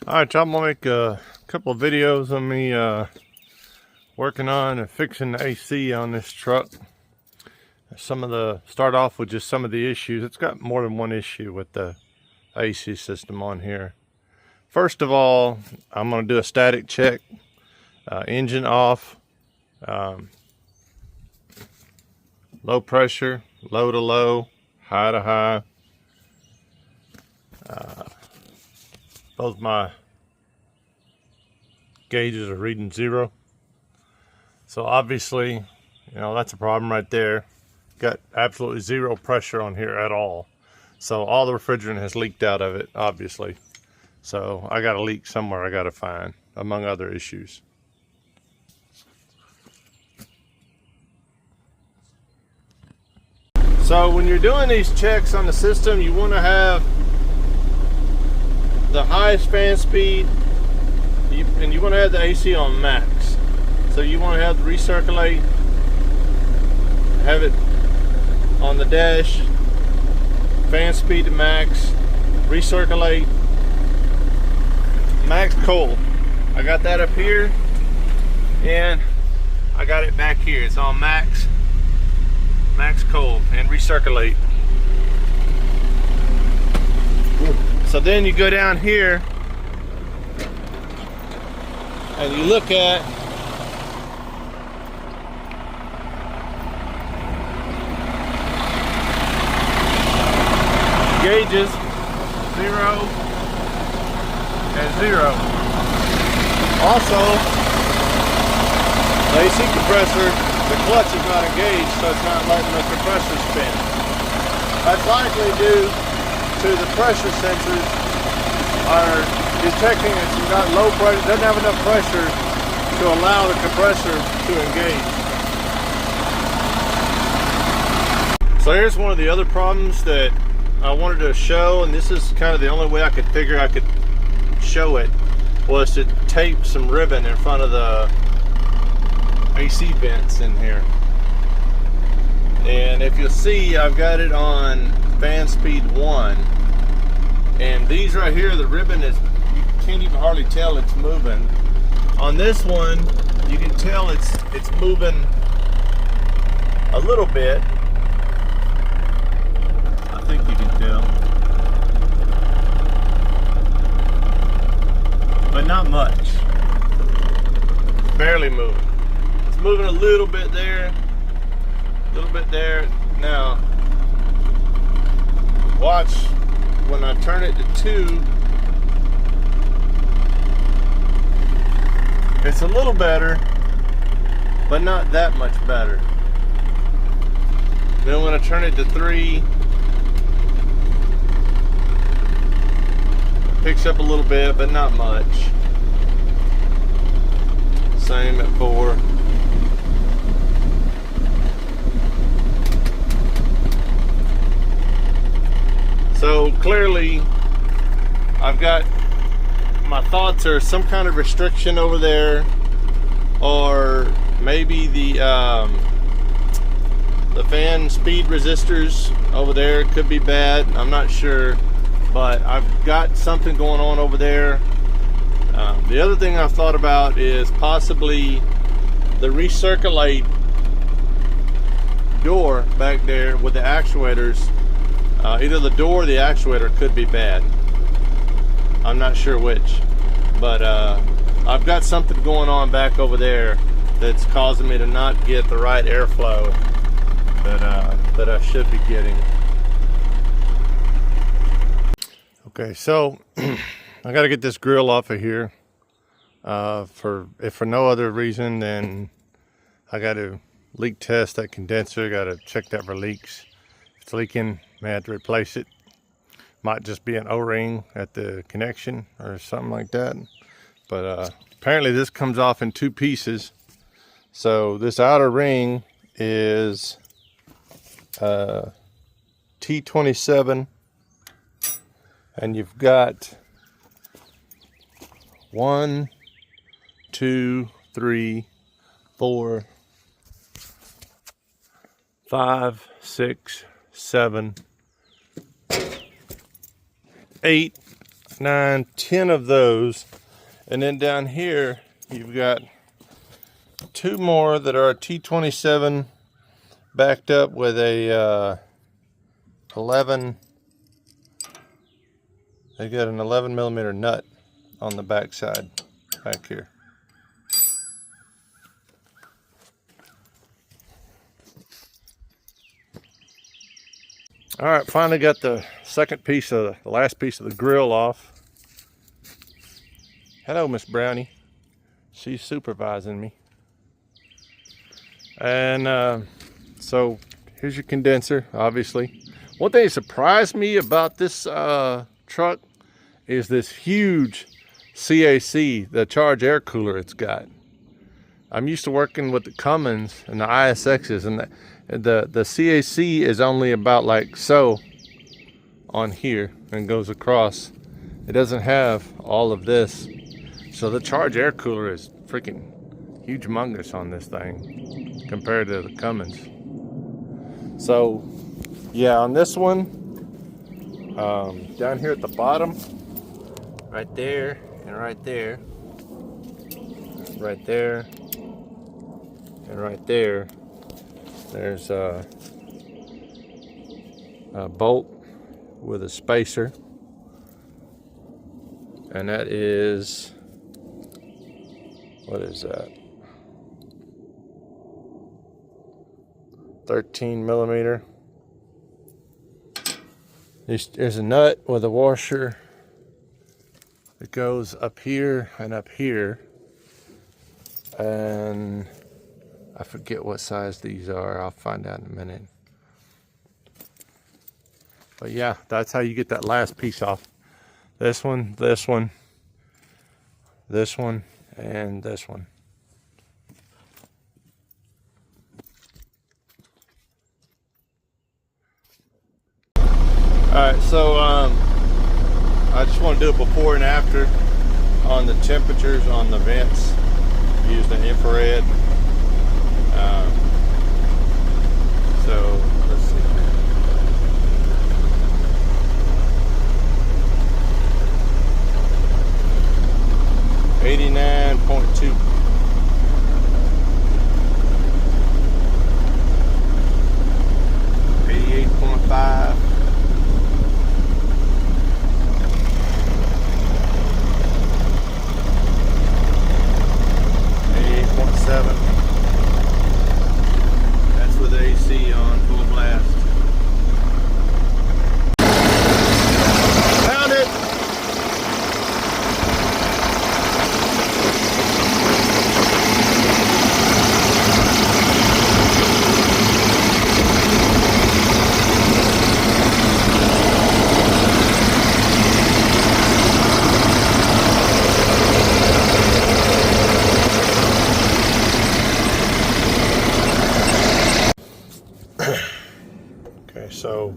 Alright, y'all, I'm gonna make a couple of videos of me working on and fixing the AC on this truck. Start off with just some of the issues. It's got more than one issue with the AC system on here. First of all, I'm gonna do a static check. Engine off, low pressure, low to low, high to high. Both my gauges are reading 0. So obviously, that's a problem right there. Got absolutely 0 pressure on here at all. So all the refrigerant has leaked out of it, obviously. So I got a leak somewhere I got to find, among other issues. So when you're doing these checks on the system, you want to have the highest fan speed, and you want to have the AC on max. So you want to have the recirculate, have it on the dash, fan speed to max, recirculate, max cold. I got that up here, and I got it back here. It's on max cold, and recirculate. So then you go down here and you look at gauges, 0 and 0. Also, the AC compressor, the clutch is not engaged, so it's not letting the compressor spin. That's likely due to the pressure sensors are detecting it's got low pressure, doesn't have enough pressure to allow the compressor to engage. So here's one of the other problems that I wanted to show, and this is kind of the only way I could figure I could show it, was to tape some ribbon in front of the AC vents in here. And if you'll see, I've got it on fan speed 1, and these right here, the ribbon is, you can't even hardly tell it's moving. On this one, you can tell it's moving a little bit. I think you can tell, but not much. It's barely moving. It's moving a little bit there, a little bit there. Now watch when I turn it to 2, it's a little better, but not that much better. Then when I turn it to 3, it picks up a little bit, but not much. Same at 4. So clearly, I've got, my thoughts are some kind of restriction over there, or maybe the fan speed resistors over there could be bad. I'm not sure, but I've got something going on over there. The other thing I've thought about is possibly the recirculate door back there with the actuators. Either the door or the actuator could be bad. I'm not sure which, but I've got something going on back over there that's causing me to not get the right airflow that I should be getting. Okay, so I got to get this grill off of here. If for no other reason than I got to leak test that condenser. Got to check that for leaks. If it's leaking, may have to replace it. Might just be an O-ring at the connection or something like that. But apparently this comes off in 2 pieces. So this outer ring is T27, and you've got 1, 2, 3, 4, 5, 6, 7, 8 8, 9, 10 of those. And then down here, you've got 2 more that are a T27 backed up with a 11. They got an 11 millimeter nut on the back side, back here. All right, finally got the last piece of the grill off. Hello, Miss Brownie. She's supervising me. And so here's your condenser, obviously. One thing that surprised me about this truck is this huge CAC, the charge air cooler it's got. I'm used to working with the Cummins and the ISXs, and the CAC is only about like so on here and goes across. It doesn't have all of this. So the charge air cooler is freaking humongous on this thing compared to the Cummins. So yeah, on this one, down here at the bottom, right there and right there, right there and right there, there's a bolt with a spacer, and that is, what is that, 13 millimeter. There's a nut with a washer that goes up here and up here, and I forget what size these are. I'll find out in a minute. But yeah, that's how you get that last piece off. This one, this one, this one, and this one. Alright, so I just want to do it before and after on the temperatures on the vents. Use the infrared. So let's see. 89.2. 88.5. 88.7. That's with the AC on full blast. Found it! Okay, so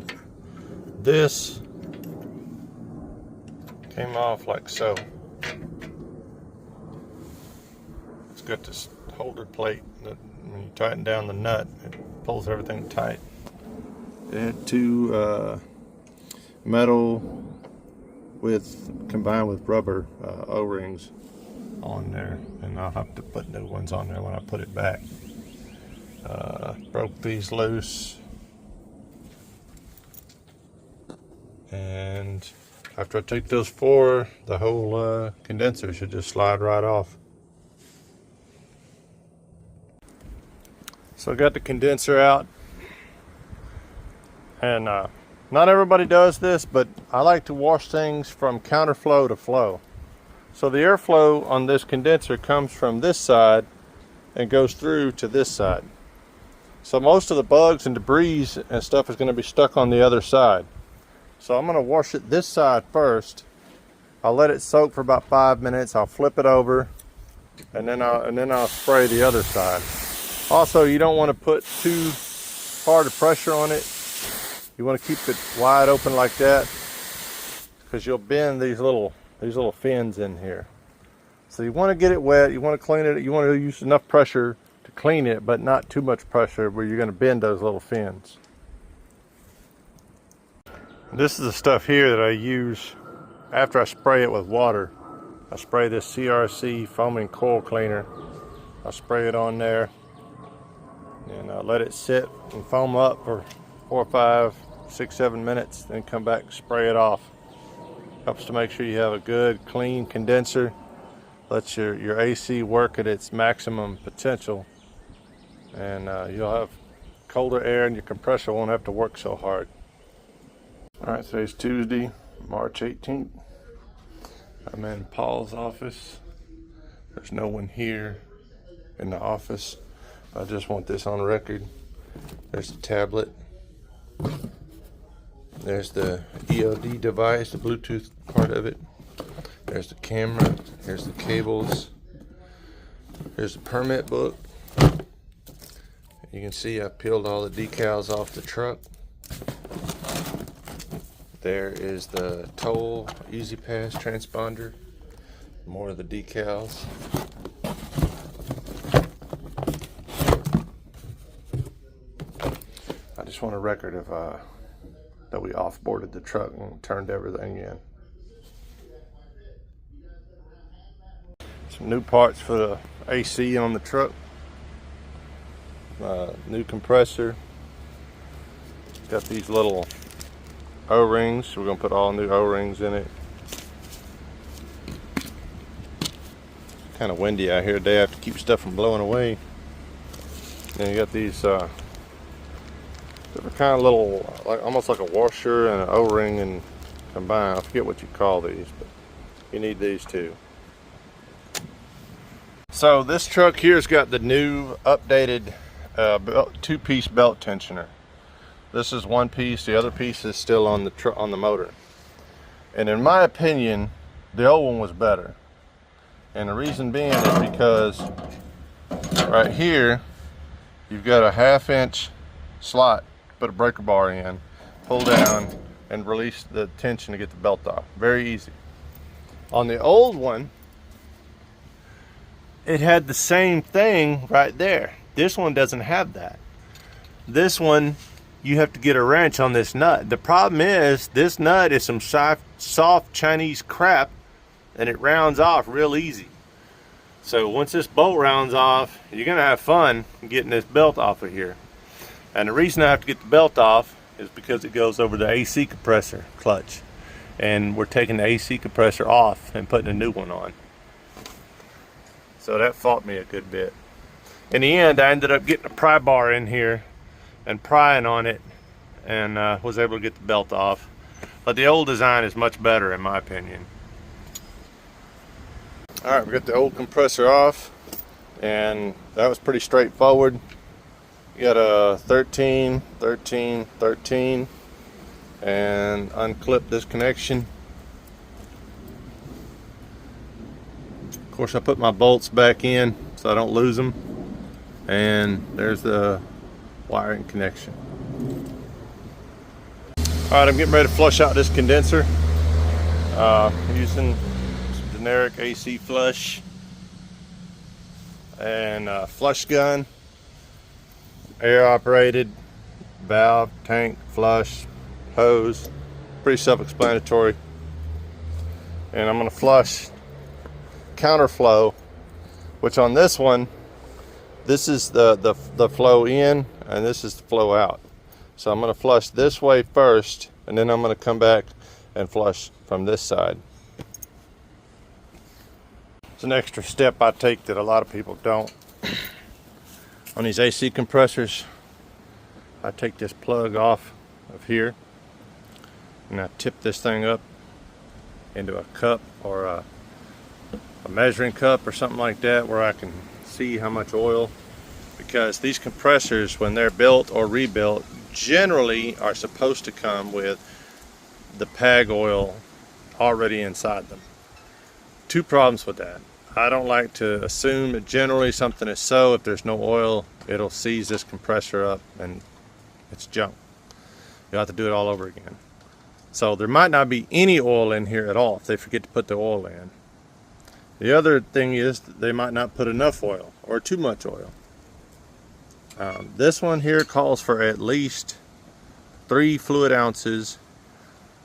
this came off like so. It's got this holder plate that when you tighten down the nut, it pulls everything tight. It had 2 metal combined with rubber O-rings on there, and I'll have to put new ones on there when I put it back. Broke these loose, and after I take those 4, the whole condenser should just slide right off. So I got the condenser out, and not everybody does this, but I like to wash things from counterflow to flow. So the airflow on this condenser comes from this side and goes through to this side. So most of the bugs and debris and stuff is going to be stuck on the other side. So I'm going to wash it this side first. I'll let it soak for about 5 minutes. I'll flip it over, and then I'll spray the other side. Also, you don't want to put too hard of pressure on it. You want to keep it wide open like that, because you'll bend these little fins in here. So you want to get it wet. You want to clean it. You want to use enough pressure to clean it, but not too much pressure where you're going to bend those little fins. This is the stuff here that I use after I spray it with water, I spray this CRC foaming coil cleaner. I spray it on there and let it sit and foam up for 4, 5, 6, 7 minutes, then come back and spray it off. Helps to make sure you have a good clean condenser. Lets your AC work at its maximum potential, and you'll have colder air and your compressor won't have to work so hard. Alright, today's Tuesday, March 18th. I'm in Paul's office. There's no one here in the office. I just want this on record. There's the tablet. There's the EOD device, the Bluetooth part of it. There's the camera. Here's the cables. Here's the permit book. You can see I peeled all the decals off the truck. There is the toll Easy Pass transponder. More of the decals. I just want a record of that we offboarded the truck and turned everything in. Some new parts for the AC on the truck. New compressor. Got these little O-rings. We're going to put all new O-rings in it. Kind of windy out here today. I have to keep stuff from blowing away. Then you got these they're kind of little, almost like a washer and an O-ring and combined. I forget what you call these, but you need these too. So this truck here's got the new updated two-piece belt tensioner. This is one piece, the other piece is still on the motor. And in my opinion, the old one was better. And the reason being is because right here, you've got a 1/2-inch slot, put a breaker bar in, pull down, and release the tension to get the belt off. Very easy. On the old one, it had the same thing right there. This one doesn't have that. This one, you have to get a wrench on this nut. The problem is, this nut is some soft Chinese crap, and it rounds off real easy. So once this bolt rounds off, you're gonna have fun getting this belt off of here. And the reason I have to get the belt off is because it goes over the AC compressor clutch. And we're taking the AC compressor off and putting a new one on. So that fought me a good bit. In the end, I ended up getting a pry bar in here and prying on it, and was able to get the belt off. But the old design is much better in my opinion. Alright, we got the old compressor off, and that was pretty straightforward. You got a 13, 13, 13, and unclip this connection. Of course, I put my bolts back in so I don't lose them. And there's the wiring connection. Alright, I'm getting ready to flush out this condenser. Using some generic AC flush and flush gun. Air operated, valve, tank, flush, hose. Pretty self-explanatory. And I'm going to flush counterflow, which on this one, this is the flow in and this is the flow out. So I'm going to flush this way first, and then I'm going to come back and flush from this side. It's an extra step I take that a lot of people don't. On these AC compressors, I take this plug off of here and I tip this thing up into a cup or a measuring cup or something like that, where I can see how much oil, because these compressors, when they're built or rebuilt, generally are supposed to come with the PAG oil already inside them. Two problems with that. I don't like to assume that generally something is so. If there's no oil, it'll seize this compressor up and it's junk. You'll have to do it all over again. So there might not be any oil in here at all if they forget to put the oil in. The other thing is they might not put enough oil or too much oil. This one here calls for at least 3 fluid ounces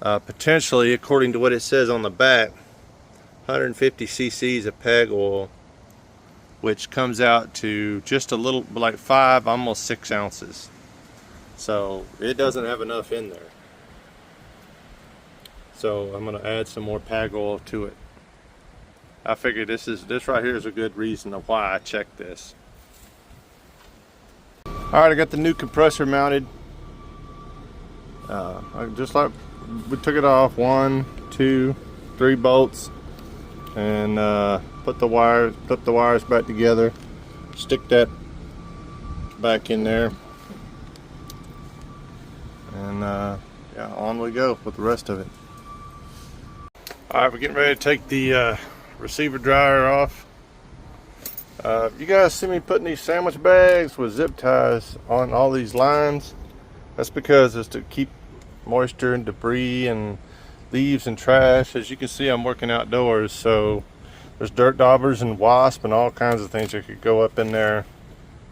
potentially, according to what it says on the back, 150 cc's of PEG oil, which comes out to just a little, like 5, almost 6 ounces. So it doesn't have enough in there. So I'm gonna add some more PEG oil to it. I figured this right here is a good reason of why I checked this. All right, I got the new compressor mounted. Just like we took it off, 1, 2, 3 bolts, and put the wires back together. Stick that back in there, and yeah, on we go with the rest of it. All right, we're getting ready to take the receiver dryer off. You guys see me putting these sandwich bags with zip ties on all these lines. That's because it's to keep moisture and debris and leaves and trash. As you can see, I'm working outdoors, so there's dirt daubers and wasps and all kinds of things that could go up in there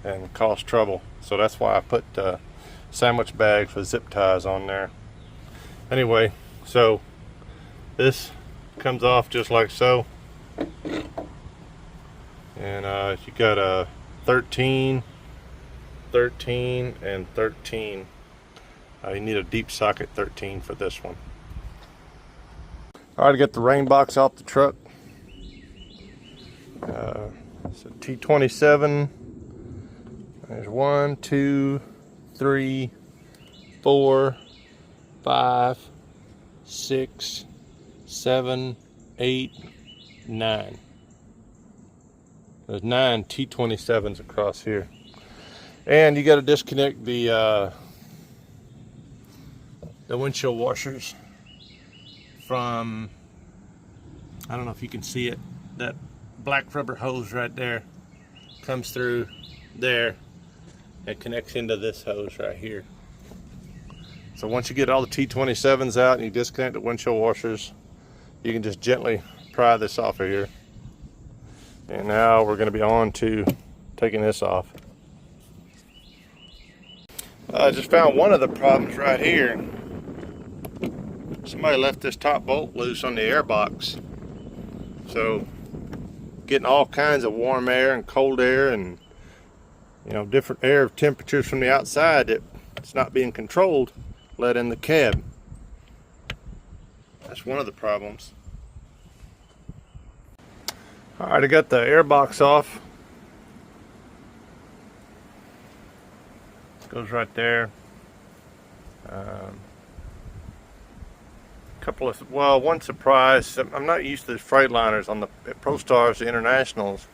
and cause trouble. So that's why I put sandwich bags with zip ties on there. Anyway, so this comes off just like so, and you got a 13, 13, and 13. You need a deep socket 13 for this one. All right, I got the rain box off the truck. It's a T27. There's 1, 2, 3, 4, 5, 6, 7, 8, 9. There's 9 T27s across here. And you got to disconnect the windshield washers from, I don't know if you can see it, that black rubber hose right there comes through there and connects into this hose right here. So once you get all the T27s out and you disconnect the windshield washers, you can just gently pry this off of here. And now we're going to be on to taking this off. I just found one of the problems right here. Somebody left this top bolt loose on the air box. So getting all kinds of warm air and cold air and, you know, different air temperatures from the outside that it's not being controlled, let in the cab. That's one of the problems. All right, I got the air box off. Goes right there. One surprise. I'm not used to the freightliners on the ProStars, the Internationals.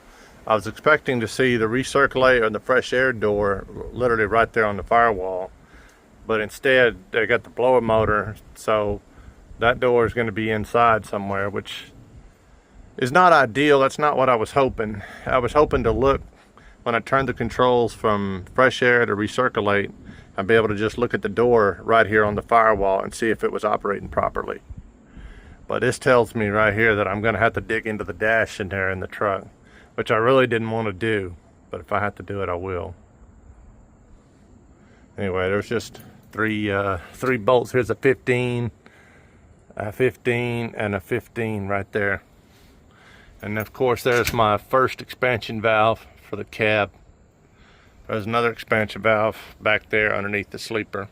I was expecting to see the recirculate or the fresh air door literally right there on the firewall, but instead they got the blower motor, so that door is going to be inside somewhere, which is not ideal. That's not what I was hoping. I was hoping to look, when I turned the controls from fresh air to recirculate, I'd be able to just look at the door right here on the firewall and see if it was operating properly. But this tells me right here that I'm going to have to dig into the dash in there in the truck, which I really didn't want to do, but if I have to do it, I will. Anyway, there's just three bolts. Here's a 15, a 15, and a 15 right there. And of course, there's my first expansion valve for the cab. There's another expansion valve back there underneath the sleeper.